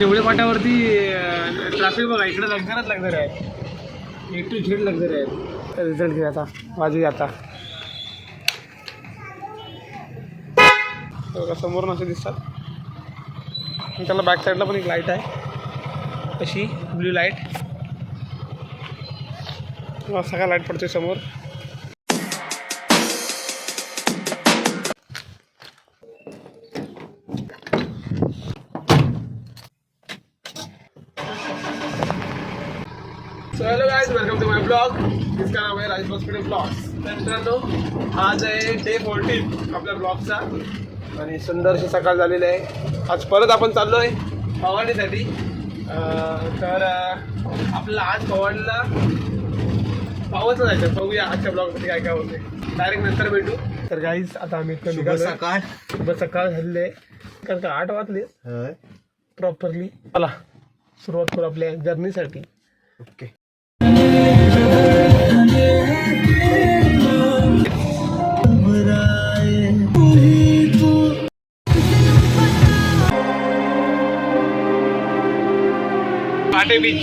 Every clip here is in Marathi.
एवढ्या फाट्यावरती ट्रॅफिक बघा, इकडे लग्जर आहे, A to Z लग्जर आहे. रिझल्ट घे आता, वाजू आता समोरून असे दिसतात. त्याला बॅक साईडला पण एक लाईट आहे, अशी ब्ल्यू लाईट, सगळा लाईट पडतोय समोर. So hello guys, welcome to my blog. इसका नाम है राजेश हॉस्पिटल ब्लॉग्स. तर मित्रांनो, आज आहे डे 14 आपल्या ब्लॉगचा आणि सुंदरशी सकाळ झालेली आहे. आज परत आपण चाललो आहे पवाडीसाठी. तर आपल्याला आज पवाडीला पावसला जायचं. बघूया आजच्या ब्लॉगमध्ये काय काय होते, डायरेक्ट नंतर भेटू. तर गाईज आता आम्ही शुभ सकाळ झालेली आहे, कारण का 8 वाजले प्रॉपरली. चला सुरुवात करू आपल्या जर्नीसाठी. ओके. पाटे बीच.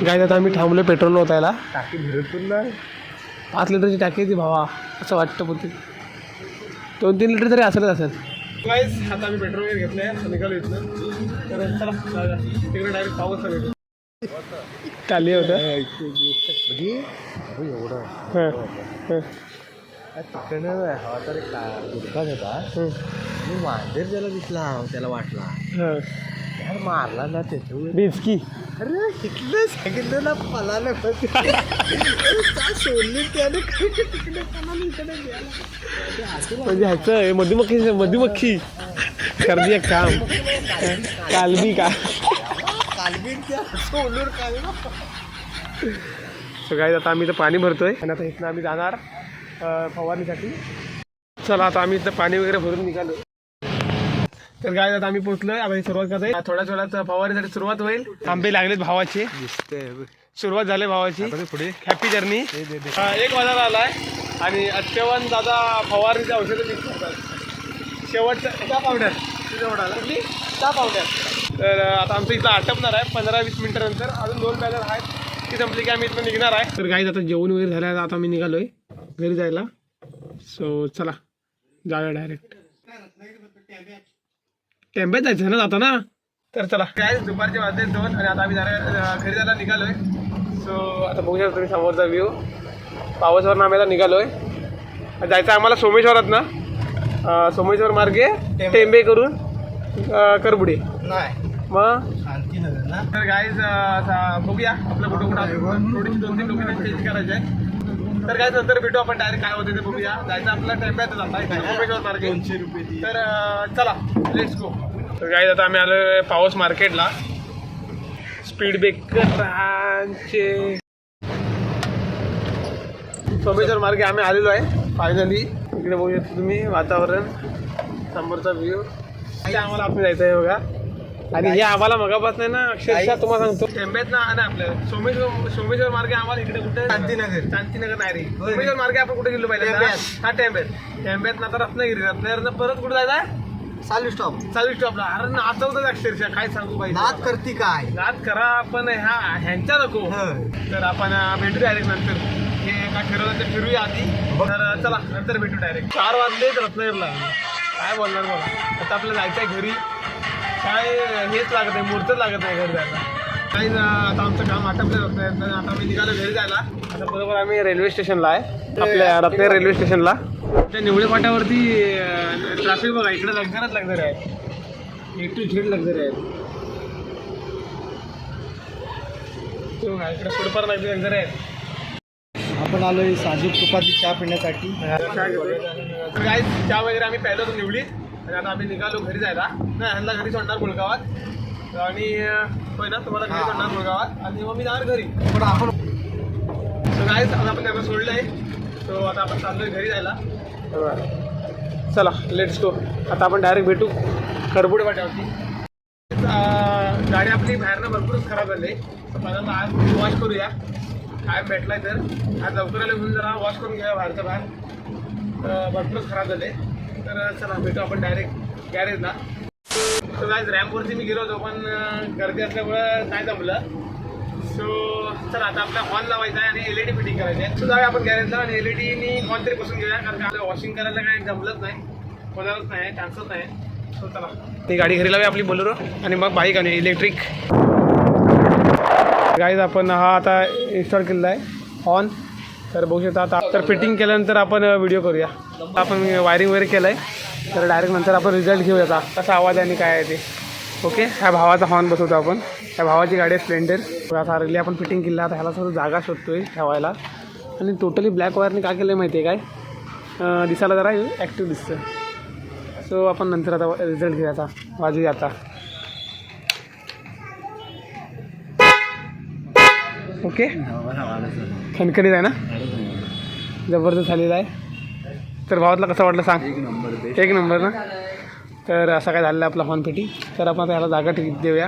गाय आता आम्ही थांबलो पेट्रोल होतायला. टाकी भरतून ना 5 लिटरची टाकी ती भावा, असं वाटतं बोलते 2-3 लिटर तरी असेल. गाईस आता आम्ही पेट्रोल वगैरे घेतलं आहे, निघालो इथनं. तर चला तिकडे डायरेक्ट पाऊस चालू चालली होतं. एवढं तिकडनं हवा तर गुटखा होता. मी मांजर त्याला दिसला, त्याला वाटला यार मारला ना त्याच्यावर रिस्की. अरे तिकडे सांगितलं ना पलाला सोडली त्याने तिकडे म्हणजे ह्याचं मधुमक्खी कर दिया काम. कालबी का सोलून काय. सो गाईज आता आम्ही इथं पाणी भरतोय आणि आता इथनं आम्ही जाणार फवारणीसाठी. चला आता आम्ही इथं पाणी वगैरे भरून निघालो. तर गाईज आता आम्ही पोहोचलोय. आता सुरुवात करतोय. थोड्या वेळात फवारणीसाठी सुरुवात होईल. आंबे लागलेत भावाचे, सुरुवात झाली भावाची. पुढे हॅपी जर्नी. 1 वाजायला आलाय आणि अत्यवन दादा फवारणीचे औषधं निघतात. शेवटचा चहा पावडर चहा पावडर. तर आता आमचं इथं आटपणार आहे 15-20 मिनिटानंतर. अजून 2 बॅनर आहेत, ती संपली की आम्ही इथं निघणार आहे. तर गाईज आता जेवण वगैरे झालं आहे, आता आम्ही निघालोय घरी जायला. सो चला जाऊया डायरेक्ट. टेंब्यात जायचं ना जाता ना. तर चला काय दुपारचे वाजले 2 आणि आता आम्ही घरी जायला निघालोय. सो आता बघू शकता तुम्ही समोरचा व्ह्यू. पावसवरून आम्ही आता निघालोय. जायचं आम्हाला सोमेश्वरात ना, सोमेश्वर मार्गे टेंबे करून करबुडे नाही मग शांतीनगर ना. तर गाईज बघूया आपलं कुठं थोडीशी 2-3 लोकेशन चेंज करायचे आहे. तर काय नंतर भेटू आपण, डायरेक्ट काय होते ते बघूया. जायचं आपल्याला टेंब्यात जाता सोमेश्वर मार्गे 200 रुपये. तर चला लेट्स गो. तर गाईज आता आम्ही आलो पावस मार्केटला. स्पीड ब्रेकरांचे सोमेश्वर मार्गे आम्ही आलेलो आहे फायनली. इकडे बघू शकता तुम्ही वातावरण, समोरचा व्ह्यू. आम्हाला आपण जायचं आहे बघा. आणि हे आम्हाला मगापासून ना अक्षरशः तुम्हाला सांगतो टेंब्यात ना आपलं सोमेश्वर मार्गे आम्हाला इकडे कुठे शांतीनगर नाही रे, सोमेश्वर मार्गे आपण कुठे गेलो पाहिजे. हा टेंब्यात ना आता रत्नागिरीनं परत कुठे जायचं चालू स्टॉपला. अरे नाचवतात अक्षरशः, काय सांगू पाहिजे. नाद करती काय नाद करा पण ह्यांच्या नको. तर आपण भेटू डायरेक्ट नंतर. हे काय ठरवलं तर फिरूया आधी. तर चला नंतर भेटू डायरेक्ट. 4 वाजलेच रत्नागिरीला. काय बोलणार बघा. आता आपल्याला जायचं आहे घरी. काय हेच लागत आहे, मुहूर्तच लागत नाही घरी जायला. काही आता आमचं काम आटपलं रत्नागिरीत. आता आम्ही निघालो घरी जायला. आता बरोबर आम्ही रेल्वे स्टेशनला आहे, आपल्या रत्नागिरी रेल्वे स्टेशनला. त्या निवळे फाट्यावरती ट्रॅफिक बघा, इकडे लग्जर आहे, A to Z लग्जर आहे. इकडे पुढे पण लग्जर आहे. आपण आलोय साजूक तुपाची चहा पिण्यासाठी. काय चहा वगैरे आम्ही प्यायलो होतो निवडीत. आणि आता आम्ही निघालो घरी जायला. नाही ह्यांना घरी सोडणार मुळगावात. आणि होय ना तुम्हाला घरी सोडणार मुळगावात आणि मग मी जाणार घरी. पण आपण काय आता आपण त्यांना सोडलं आहे. तो आता आपण चाललोय घरी जायला. चला लेट्स गो. आता आपण डायरेक्ट भेटू खरबुडे वाट्यावरती. गाडी आपली बाहेरनं भरपूरच खराब झाली. तर पहिल्यांदा आज वॉश करूया. काय भेटलाय तर आज लवकर आले म्हणून जरा वॉश करून घ्या बाहेरचं बाहेर. भरपूरच खराब झाले. तर चला भेटू आपण डायरेक्ट गॅरेजला. तर आज रॅम्पवरती मी गेलो होतो पण गर्दी असल्यामुळं काय जमलं. सो चला आता आपला हॉर्न लावायचा आहे आणि LED फिटिंग करायची आहे. सो जाऊया आपण गॅरेजला आणि LEDनी हॉर्न तरी बसून घेऊया कारण आपल्याला वॉशिंग करायला काय जमलंच नाही. होणारच नाही चान्सच नाही. सो चला ती गाडी घरी लावूया आपली बोलेरो आणि मग बाईक आणि इलेक्ट्रिक. गाईज आपण हा आता इन्स्टॉल केलेला आहे हॉर्न. तर बघू शकता आता. तर फिटिंग केल्यानंतर आपण व्हिडिओ करूया. आपण वायरिंग वगैरे केलं आहे तर डायरेक्ट नंतर आपण रिझल्ट घेऊया आता कसा आवाज आहे आणि काय आहे ते. ओके ह्या भावाचा हॉर्न बसवतो आपण. ह्या भावाची गाडी आहे स्प्लेंडर. आता रिले आपण फिटिंग केली. आता ह्याला थोडं जागा शोधतोय ठेवायला. आणि टोटली ब्लॅक वायरने काय केलं आहे माहिती आहे काय दिसायला जरा ॲक्टिव्ह दिसतं. सो आपण नंतर आता रिझल्ट घेऊया. आता वाजूया आता. ओके खणखणीत आहे ना जबरदस्त झालेला आहे. तर भावातला कसं वाटलं सांग. एक नंबर ना. तर असं काय झालेलं आहे आपला हॉर्न फिटिंग. तर आपण आता ह्याला जागा देऊया.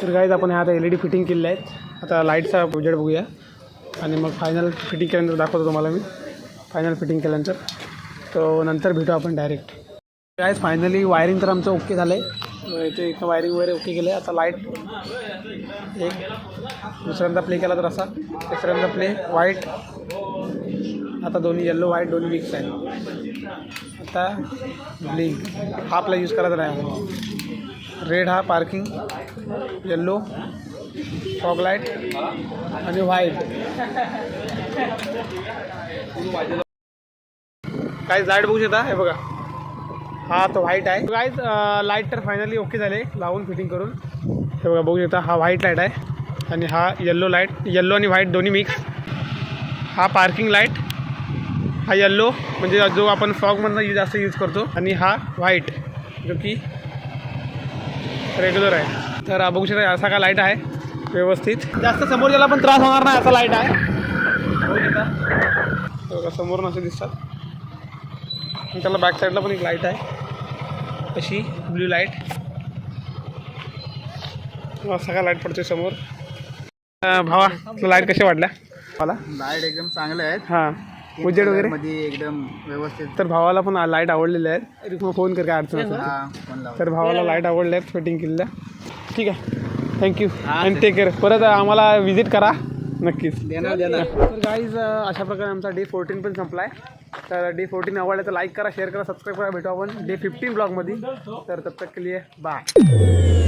तर गाईज आपण ह्या आता LED फिटिंग केलेल्या आहेत. आता लाईटचा उजेड बघूया आणि मग फायनल फिटिंग केल्यानंतर दाखवतो तुम्हाला मी. फायनल फिटिंग केल्यानंतर तो नंतर भेटू आपण डायरेक्ट. गाईज फायनली वायरिंग तर आमचं ओके झालं आहे. इथे एक वायरिंग वगैरे ओके केलं आहे. आता लाईट एक दुसऱ्यांदा प्ले केला तर असा तिसऱ्यांदा प्ले व्हाईट. आता दोन्ही येल्लो व्हाईट दोन्ही मिक्स आहे. आता ब्लिंक हा आपला यूज करायचा नाही. रेड हा पार्किंग, येल्लो फॉग लाईट आणि व्हाईट. काय लाईट बघू शकता हे बघा. हा तो व्हाईट आहे. गाईज लाईट तर फायनली ओके झाले लावून फिटिंग करून. हे बघा बघू शकता हा व्हाईट लाईट आहे आणि हा येल्लो लाईट. येल्लो आणि व्हाईट दोन्ही मिक्स. हा पार्किंग लाईट. हा येल्लो म्हणजे जो आपण फॉगमधनं जास्त यूज करतो आणि हा व्हाईट जो की रेग्युलर आहे. तर बघू शकता असा का लाईट आहे व्यवस्थित. जास्त समोरच्याला पण त्रास होणार नाही असा लाईट आहे. बघू शकता बघा समोरून असे दिसतात. त्याला बॅक साईडला पण एक लाईट आहे अशी ब्ल्यू लाईट. असा का लाईट पडतोय समोर. भावा लाईट कशा वाटल्या मला. लाईट एकदम चांगले आहेत. हां उजेड वगैरे मध्ये एकदम व्यवस्थित. तर भावाला पण लाईट आवडलेल्या आहेत. मग फोन कर काय अडचण असेल तर. भावाला लाईट आवडल्या आहेत फिटिंग केलेल्या. ठीक आहे थँक्यू आणि टेक केअर. परत आम्हाला विजिट करा नक्कीच. तर गाईज अशा प्रकारे आमचा डे 14 पण संपला आहे. तर डे 14 आवडला तर लाईक करा शेअर करा सबस्क्राईब करा. भेटू आपण डे 15 ब्लॉगमध्ये. तर तब तक के लिए बाय.